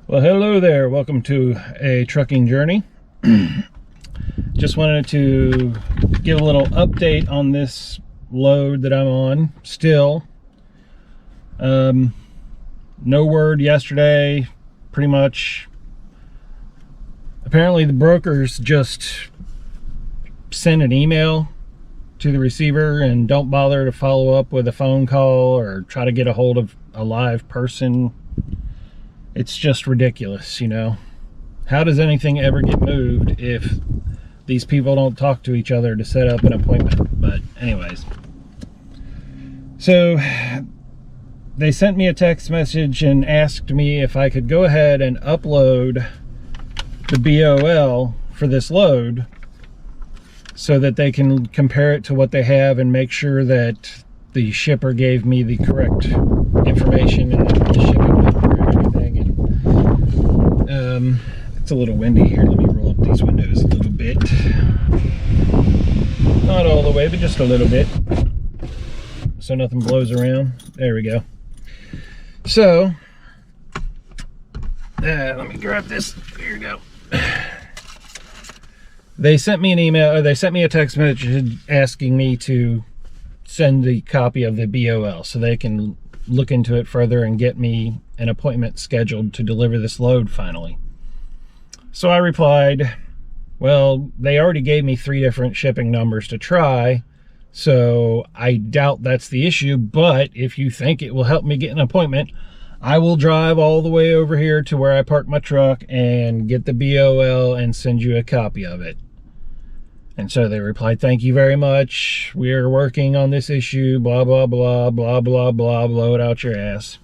Well, hello there. Welcome to a trucking journey. Just wanted to give a little update on this load that I'm on still. No word yesterday, pretty much. Apparently the brokers just send an email to the receiver and don't bother to follow up with a phone call or try to get a hold of a live person. It's just ridiculous, you know. How does anything ever get moved if these people don't talk to each other to set up an appointment? But anyways, so they sent me a text message and asked me if I could go ahead and upload the BOL for this load so that they can compare it to what they have and make sure that the shipper gave me the correct information and the shipping number and everything. And it's a little windy here. Let me roll up these windows a little bit. Not all the way, but just a little bit, so nothing blows around. There we go. So let me grab this. Here you go. They sent me an email, or they sent me a text message asking me to send the copy of the BOL so they can look into it further and get me an appointment scheduled to deliver this load finally. So I replied, well, they already gave me 3 different shipping numbers to try, so I doubt that's the issue, but if you think it will help me get an appointment, I will drive all the way over here to where I park my truck and get the BOL and send you a copy of it. And so they replied, thank you very much. We are working on this issue, blah, blah, blah, blah, blah, blah, blow it out your ass.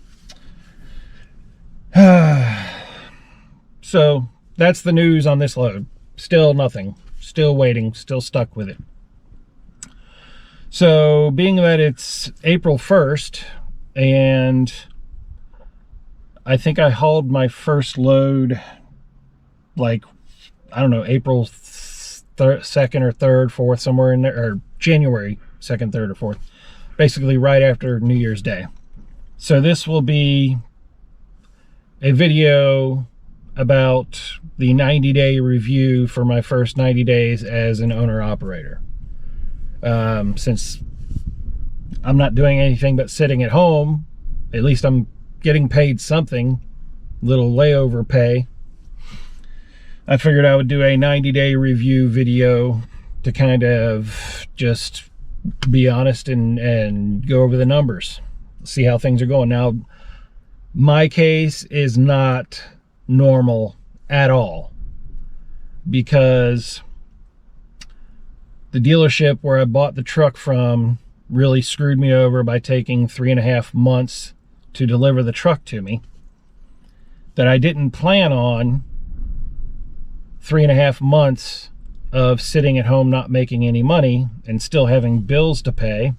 So that's the news on this load. Still nothing. Still waiting. Still stuck with it. So being that it's April 1st, and I think I hauled my first load, like, I don't know, April 2nd or 3rd, 4th, somewhere in there, or January 2nd, 3rd, or 4th, basically right after New Year's Day. So this will be a video about the 90-day review for my first 90 days as an owner-operator. Since I'm not doing anything but sitting at home, at least I'm getting paid something, little layover pay. I figured I would do a 90-day review video to kind of just be honest and go over the numbers, see how things are going. Now, my case is not normal at all, because the dealership where I bought the truck from really screwed me over by taking 3.5 months to deliver the truck to me, that I didn't plan on 3.5 months of sitting at home not making any money and still having bills to pay.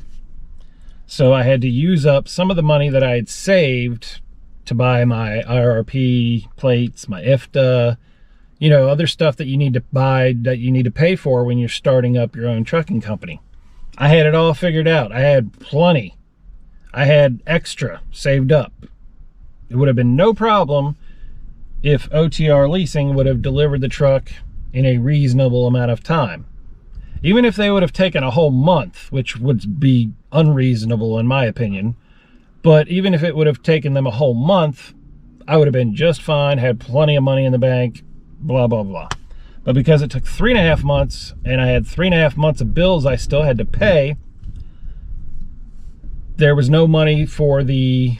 So I had to use up some of the money that I had saved to buy my IRP plates, my IFTA, you know, other stuff that you need to buy, that you need to pay for when you're starting up your own trucking company. I had it all figured out. I had plenty. I had extra saved up. It would have been no problem if OTR Leasing would have delivered the truck in a reasonable amount of time. Even if they would have taken a whole month, which would be unreasonable in my opinion, but even if it would have taken them a whole month, I would have been just fine, had plenty of money in the bank, blah, blah, blah. But because it took 3.5 months and I had 3.5 months of bills I still had to pay, there was no money for the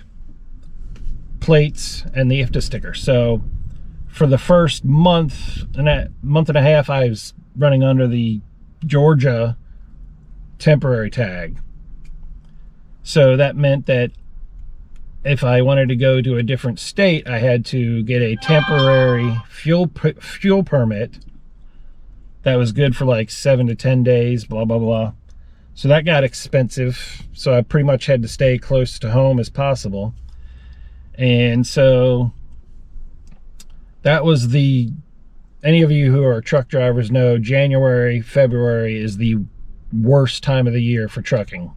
plates and the IFTA sticker. So for the first month and a half, I was running under the Georgia temporary tag. So that meant that if I wanted to go to a different state, I had to get a temporary fuel permit that was good for like 7 to 10 days, blah, blah, blah. So that got expensive. So I pretty much had to stay close to home as possible. And so that was any of you who are truck drivers know, January, February is the worst time of the year for trucking.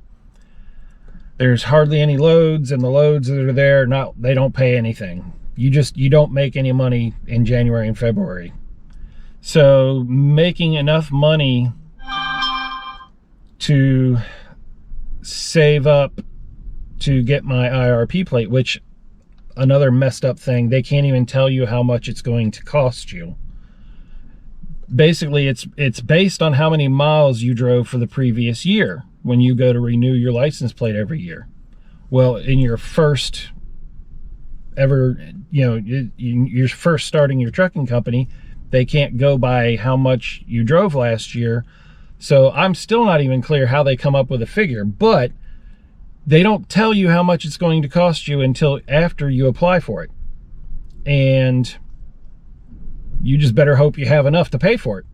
There's hardly any loads, and the loads that are there, they don't pay anything. You don't make any money in January and February. So making enough money to save up to get my IRP plate, which another messed up thing, they can't even tell you how much it's going to cost you. Basically, it's based on how many miles you drove for the previous year when you go to renew your license plate every year. Well, in your first ever, you're first starting your trucking company, they can't go by how much you drove last year. So I'm still not even clear how they come up with a figure, but they don't tell you how much it's going to cost you until after you apply for it. And you just better hope you have enough to pay for it.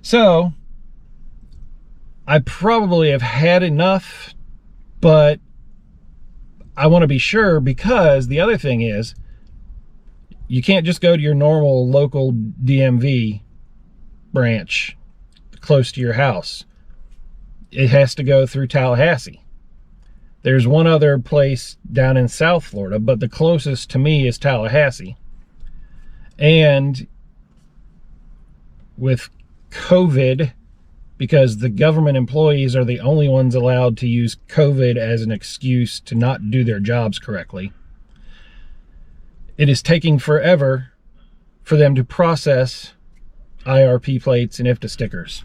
So I probably have had enough, but I want to be sure, because the other thing is, you can't just go to your normal local DMV branch close to your house. It has to go through Tallahassee. There's one other place down in South Florida, but the closest to me is Tallahassee. And with COVID, because the government employees are the only ones allowed to use COVID as an excuse to not do their jobs correctly, it is taking forever for them to process IRP plates and IFTA stickers.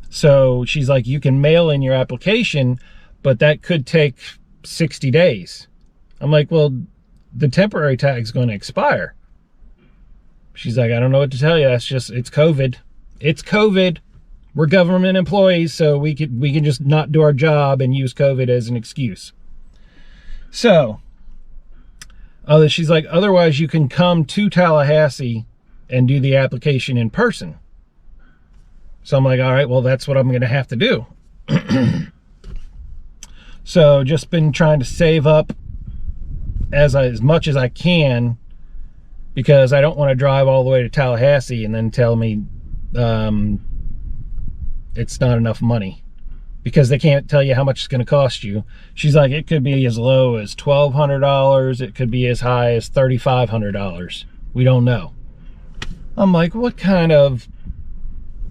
So she's like, you can mail in your application, but that could take 60 days. I'm like, well, the temporary tag's going to expire. She's like, I don't know what to tell you. It's COVID. It's COVID. We're government employees, so we can just not do our job and use COVID as an excuse. So, she's like, otherwise you can come to Tallahassee and do the application in person. So I'm like, all right, well, that's what I'm going to have to do. So just been trying to save up as much as I can, because I don't want to drive all the way to Tallahassee and then tell me it's not enough money, because they can't tell you how much it's going to cost you. She's like, it could be as low as $1,200. It could be as high as $3,500. We don't know. I'm like,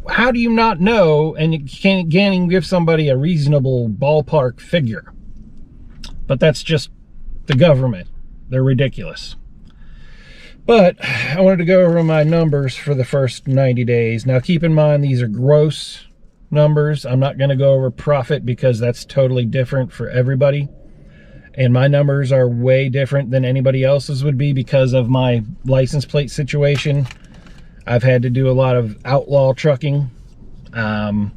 how do you not know? And you can't even give somebody a reasonable ballpark figure. But that's just the government. They're ridiculous. But I wanted to go over my numbers for the first 90 days. Now, keep in mind, these are gross numbers. I'm not going to go over profit, because that's totally different for everybody. And my numbers are way different than anybody else's would be because of my license plate situation. I've had to do a lot of outlaw trucking. I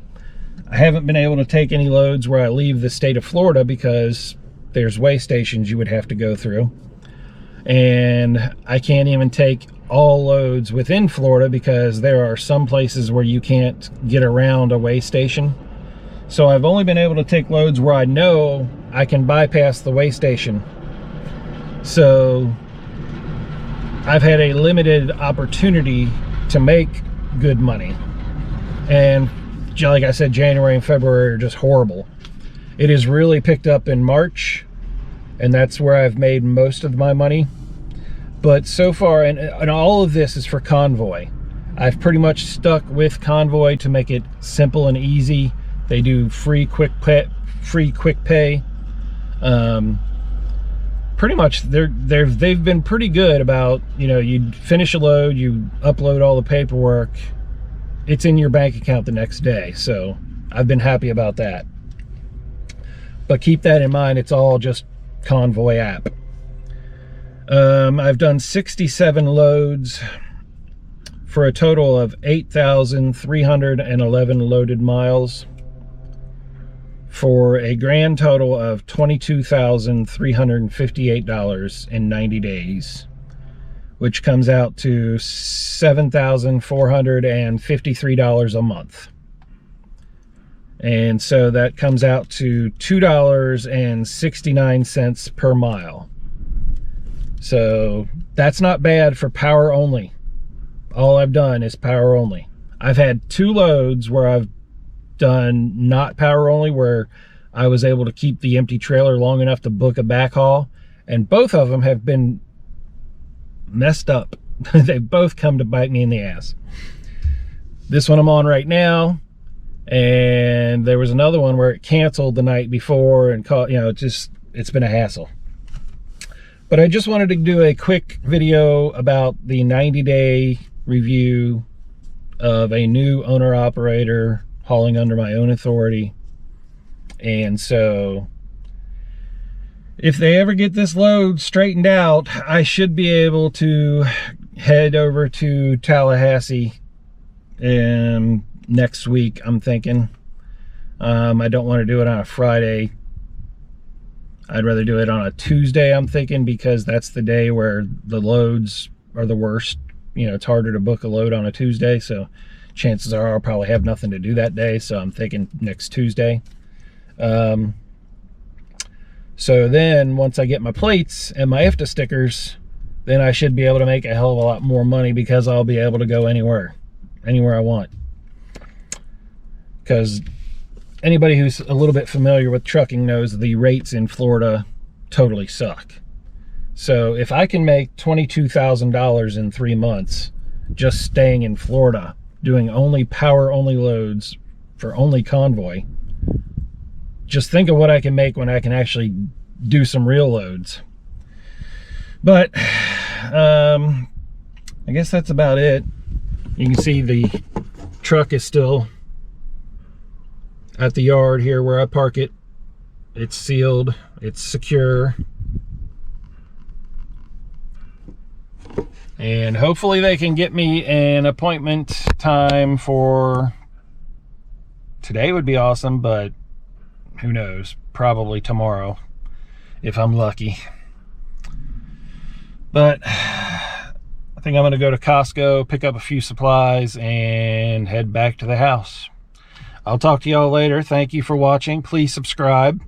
haven't been able to take any loads where I leave the state of Florida, because there's weigh stations you would have to go through. And I can't even take all loads within Florida, because there are some places where you can't get around a weigh station. So I've only been able to take loads where I know I can bypass the weigh station. So I've had a limited opportunity to make good money. And like I said, January and February are just horrible. It has really picked up in March, and that's where I've made most of my money. But so far, and all of this is for Convoy. I've pretty much stuck with Convoy to make it simple and easy. They do free quick pay. Pretty much they've been pretty good about, you finish a load, you upload all the paperwork, it's in your bank account the next day. So I've been happy about that. But keep that in mind, it's all just Convoy app. I've done 67 loads for a total of 8,311 loaded miles, for a grand total of $22,358 in 90 days, which comes out to $7,453 a month. And so that comes out to $2.69 per mile. So that's not bad for power only. All I've done is power only. I've had 2 loads where I've done not power only, where I was able to keep the empty trailer long enough to book a backhaul, and both of them have been messed up. They've both come to bite me in the ass. This one I'm on right now, and there was another one where it canceled the night before and caught, you know, it's been a hassle. But I just wanted to do a quick video about the 90-day review of a new owner-operator hauling under my own authority. And so if they ever get this load straightened out, I should be able to head over to Tallahassee next week, I'm thinking. I don't want to do it on a Friday. I'd rather do it on a Tuesday, I'm thinking, because that's the day where the loads are the worst. You know, it's harder to book a load on a Tuesday, so chances are I'll probably have nothing to do that day, so I'm thinking next Tuesday. So then once I get my plates and my IFTA stickers, then I should be able to make a hell of a lot more money, because I'll be able to go anywhere I want. Because anybody who's a little bit familiar with trucking knows the rates in Florida totally suck. So if I can make $22,000 in 3 months just staying in Florida, doing only power-only loads for only convoy, just think of what I can make when I can actually do some real loads. But I guess that's about it. You can see the truck is still at the yard here where I park it. It's sealed, it's secure, and hopefully they can get me an appointment time for today. Would be awesome, but who knows, probably tomorrow if I'm lucky. But I think I'm gonna go to Costco, pick up a few supplies, and head back to the house. I'll talk to y'all later. Thank you for watching. Please subscribe.